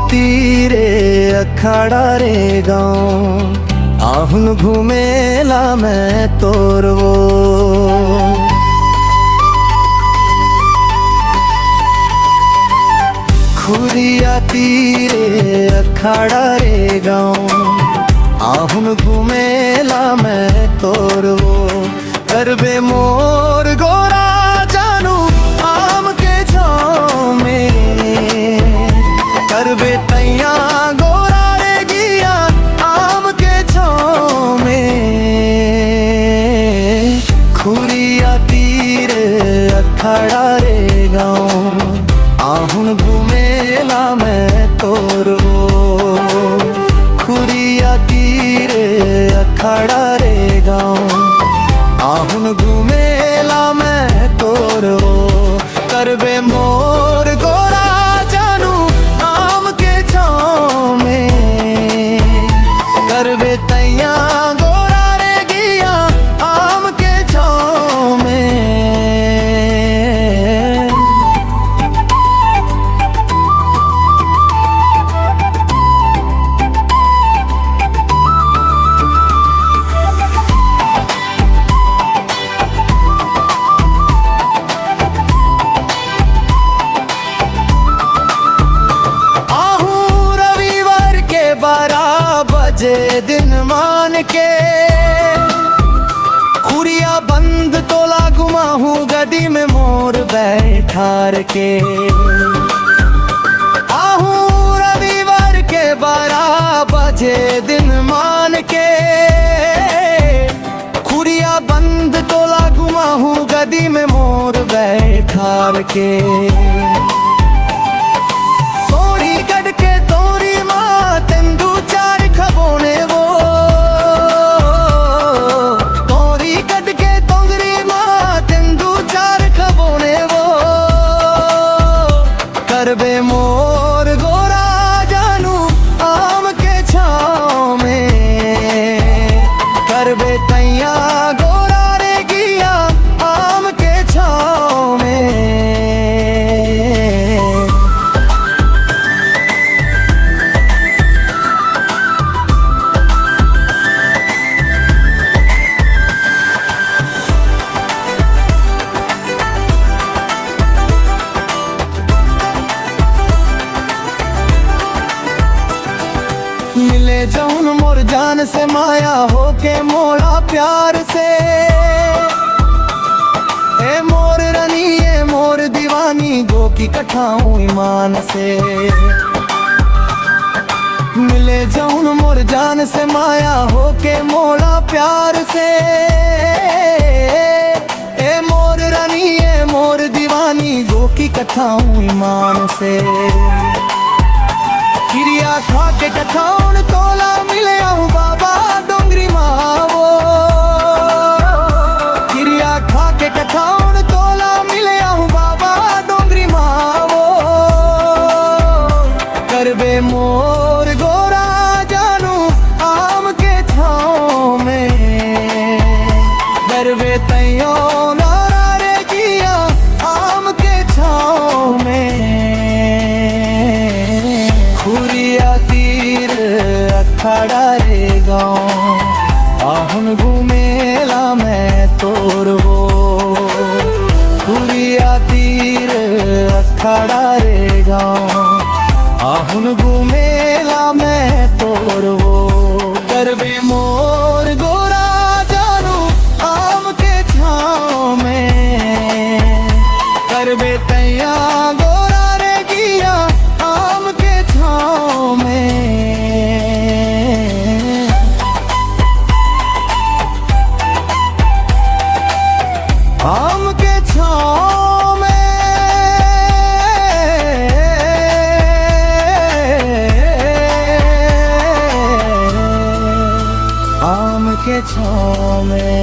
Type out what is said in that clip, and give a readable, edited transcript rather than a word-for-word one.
तीरे अखाड़ा रे गाँव आहुन घूमेला मैं तोरवो। खुरिया तीरे अखाड़ा रे गाँव आहुन घूमेला मैं तोरवो। करबे मोर गोरा जानू आम के छाँव में, करबे तैया गोरा रे गिया आम के छाँव में। खुरिया तीर अखाड़ा रे गाँव आहुन घूमेला मैं तोरवो। खुरिया तीर अखाड़ा रे गाँव आहुन घूमेला मैं तोरवो। करबे मोर गोरा जानू आम के छाँव में, करबे तैया गोरा रे गिया आम के छाँव में। बजे दिन मान के खुरिया बंद तोला घुमाहूँ गदी में मोर बैठार के। आहूँ रविवार के 12 बजे दिन मान के खुरिया बंद तोला घुमाहूँ गदी में मोर बैठार के। करबे मोर गोरा जानू आम के छाँव में, करबे तैया गोरा रे गिया आम के छाँव में। मिले जौन मोर जान से माया होके मोड़ा प्यार से। ए मोर रनी ए मोर दीवानी गो की कठाऊं ईमान से। मिले जौन मोर जान से माया होके मोड़ा प्यार से। ए मोर रनी ए मोर दीवानी गो की कठाऊं ईमान से। किरिया खा के कठाउन तोला मिले आहूँ बाबा डोंगरी मावो। किरिया खा के कठाउन तोला मिले आहूँ बाबा डोंगरी मावो। करबे मोर गोरा जानू आम के छाँव में, करबे तैयो नारा रे गिया आम के छाँव में। खुरिया तीर अखाड़ा रे गाँव आहुन घूमेला मैं तोरवो। खुरिया तीर अखाड़ा रे गाँव आहुन घूमेला मैं तोरवो। करबे मोर गोरा जानू आम के छाँव में, करबे तैया गोरा रे गिया आम के छाँव में। आम के छाँव में, आम के छाँव में।